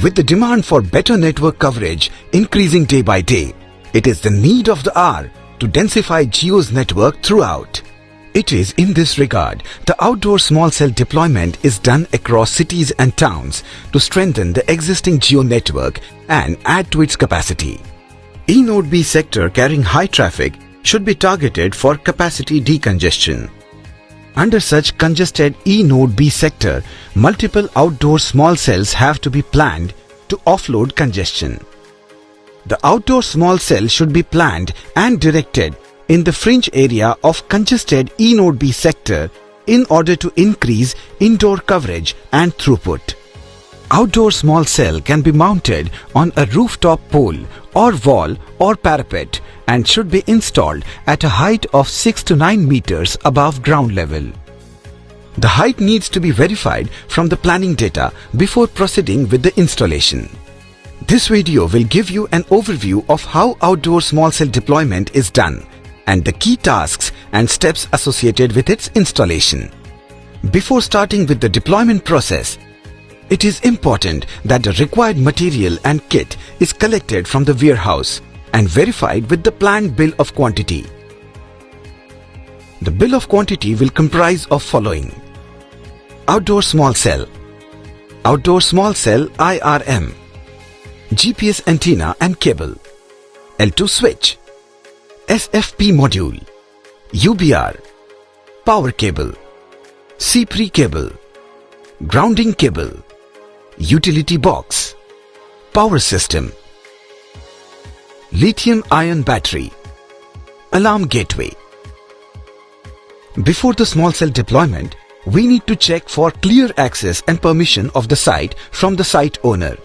With the demand for better network coverage increasing day by day, it is the need of the hour to densify Jio's network throughout. It is in this regard, the outdoor small cell deployment is done across cities and towns to strengthen the existing Jio network and add to its capacity. E-Node B sector carrying high traffic should be targeted for capacity decongestion. Under such congested E-Node B sector, multiple outdoor small cells have to be planned to offload congestion. The outdoor small cell should be planned and directed in the fringe area of congested E-Node B sector in order to increase indoor coverage and throughput. Outdoor small cell can be mounted on a rooftop pole or wall or parapet and should be installed at a height of 6 to 9 meters above ground level. The height needs to be verified from the planning data before proceeding with the installation. This video will give you an overview of how outdoor small cell deployment is done and the key tasks and steps associated with its installation. Before starting with the deployment process, it is important that the required material and kit is collected from the warehouse and verified with the planned bill of quantity. The bill of quantity will comprise of following: outdoor small cell, outdoor small cell IRM, GPS antenna and cable, L2 switch, SFP module, UBR, power cable, C3 cable, grounding cable, utility box, power system, lithium-ion battery, alarm gateway. Before the small cell deployment, we need to check for clear access and permission of the site from the site owner.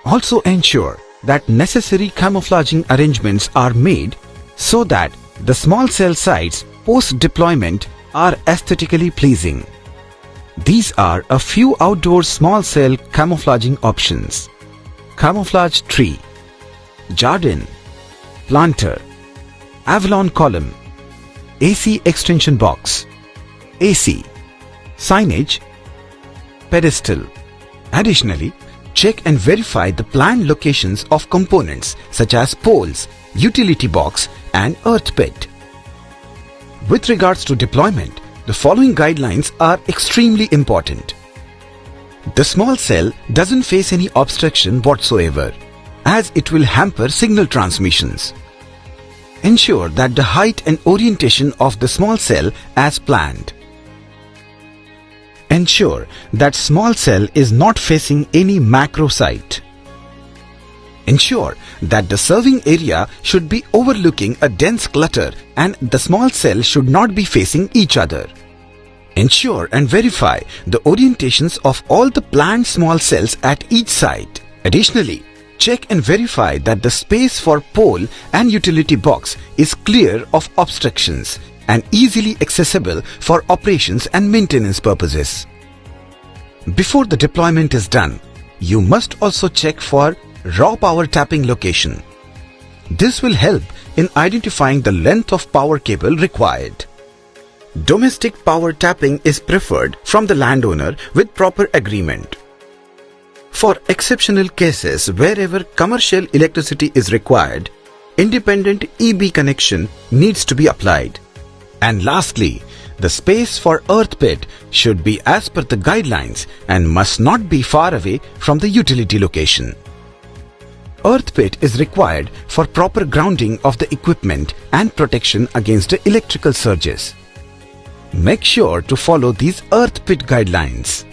Also ensure that necessary camouflaging arrangements are made so that the small cell sites post-deployment are aesthetically pleasing. These are a few outdoor small cell camouflaging options: camouflage tree, garden, planter, Avalon column, AC extension box, AC, signage, pedestal. Additionally, check and verify the planned locations of components such as poles, utility box and earth pit. With regards to deployment, the following guidelines are extremely important. The small cell doesn't face any obstruction whatsoever, as it will hamper signal transmissions. Ensure that the height and orientation of the small cell as planned. Ensure that small cell is not facing any macro site. Ensure that the serving area should be overlooking a dense clutter and the small cell should not be facing each other. Ensure and verify the orientations of all the planned small cells at each site. Additionally, check and verify that the space for pole and utility box is clear of obstructions and easily accessible for operations and maintenance purposes. Before the deployment is done, you must also check for raw power tapping location. This will help in identifying the length of power cable required. Domestic power tapping is preferred from the landowner with proper agreement. For exceptional cases wherever commercial electricity is required, independent EB connection needs to be applied. And lastly, the space for earth pit should be as per the guidelines and must not be far away from the utility location. Earth pit is required for proper grounding of the equipment and protection against the electrical surges. Make sure to follow these earth pit guidelines.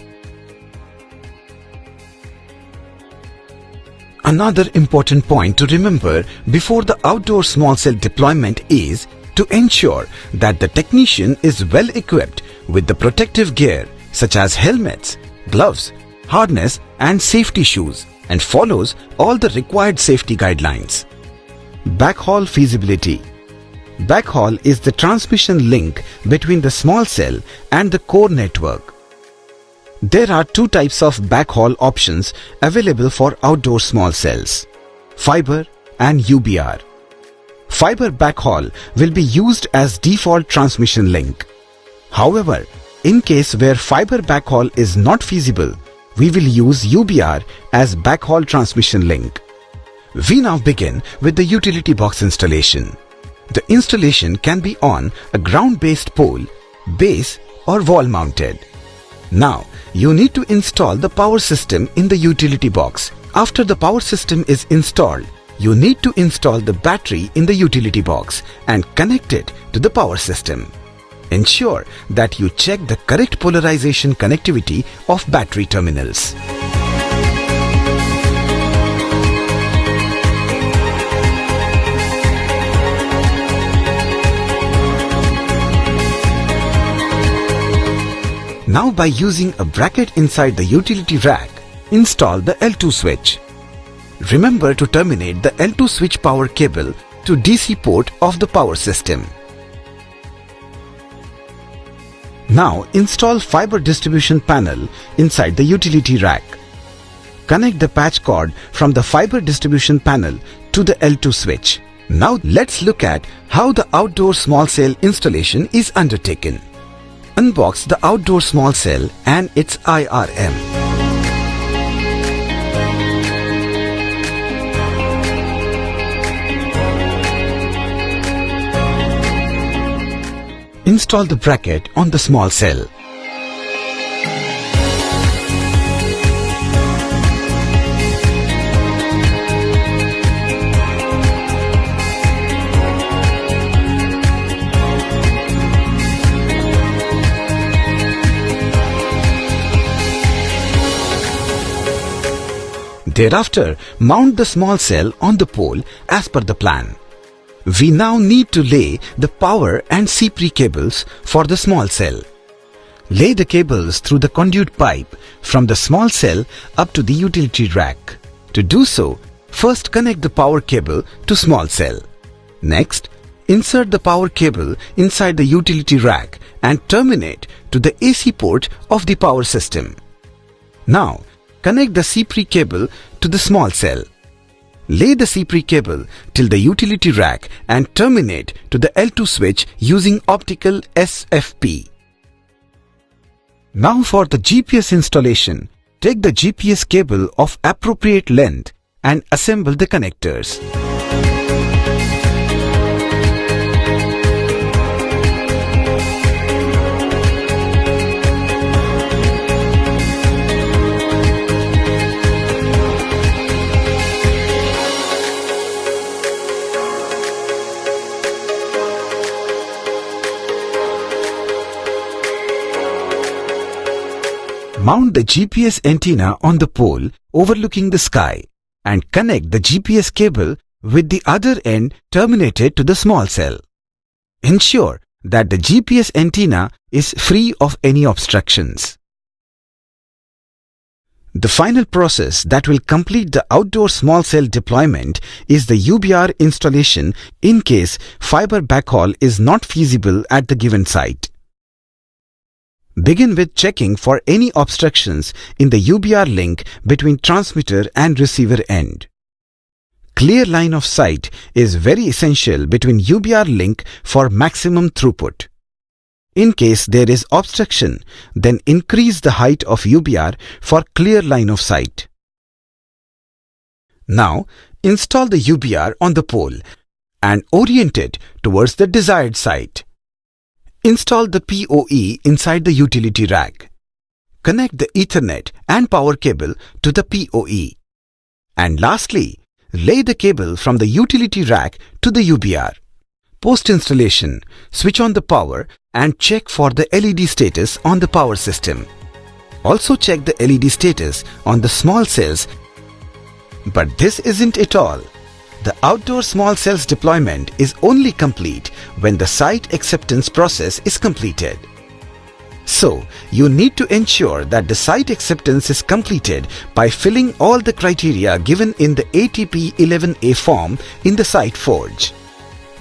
Another important point to remember before the outdoor small cell deployment is to ensure that the technician is well equipped with the protective gear such as helmets, gloves, harness and safety shoes and follows all the required safety guidelines. Backhaul feasibility. Backhaul is the transmission link between the small cell and the core network. There are two types of backhaul options available for outdoor small cells: fiber and UBR. Fiber backhaul will be used as default transmission link. However, in case where fiber backhaul is not feasible, we will use UBR as backhaul transmission link. We now begin with the utility box installation. The installation can be on a ground-based pole, base or wall mounted. Now, you need to install the power system in the utility box. After the power system is installed, you need to install the battery in the utility box and connect it to the power system. Ensure that you check the correct polarization connectivity of battery terminals. Now, by using a bracket inside the utility rack, install the L2 switch. Remember to terminate the L2 switch power cable to DC port of the power system. Now install fiber distribution panel inside the utility rack. Connect the patch cord from the fiber distribution panel to the L2 switch. Now let's look at how the outdoor small cell installation is undertaken. Unbox the outdoor small cell and its IRM. Install the bracket on the small cell. Thereafter, mount the small cell on the pole as per the plan. We now need to lay the power and CPRI cables for the small cell. Lay the cables through the conduit pipe from the small cell up to the utility rack. To do so, first connect the power cable to small cell. Next, insert the power cable inside the utility rack and terminate to the AC port of the power system. Now, connect the CPRI cable to the small cell. Lay the CPRI cable till the utility rack and terminate to the L2 switch using optical SFP. Now for the GPS installation, take the GPS cable of appropriate length and assemble the connectors. Mount the GPS antenna on the pole overlooking the sky and connect the GPS cable with the other end terminated to the small cell. Ensure that the GPS antenna is free of any obstructions. The final process that will complete the outdoor small cell deployment is the UBR installation in case fiber backhaul is not feasible at the given site. Begin with checking for any obstructions in the UBR link between transmitter and receiver end. Clear line of sight is very essential between UBR link for maximum throughput. In case there is obstruction, then increase the height of UBR for clear line of sight. Now, install the UBR on the pole and orient it towards the desired site. Install the PoE inside the utility rack. Connect the Ethernet and power cable to the PoE. And lastly, lay the cable from the utility rack to the UBR. Post-installation, switch on the power and check for the LED status on the power system. Also check the LED status on the small cells. But this isn't it all. The outdoor small cells deployment is only complete when the site acceptance process is completed. So, you need to ensure that the site acceptance is completed by filling all the criteria given in the ATP 11A form in the Site Forge.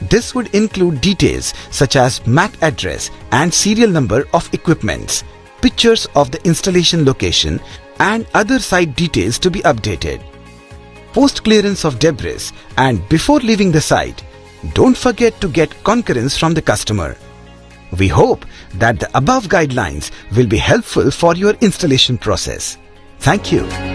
This would include details such as MAC address and serial number of equipments, pictures of the installation location, and other site details to be updated. Post clearance of debris and before leaving the site, don't forget to get concurrence from the customer. We hope that the above guidelines will be helpful for your installation process. Thank you.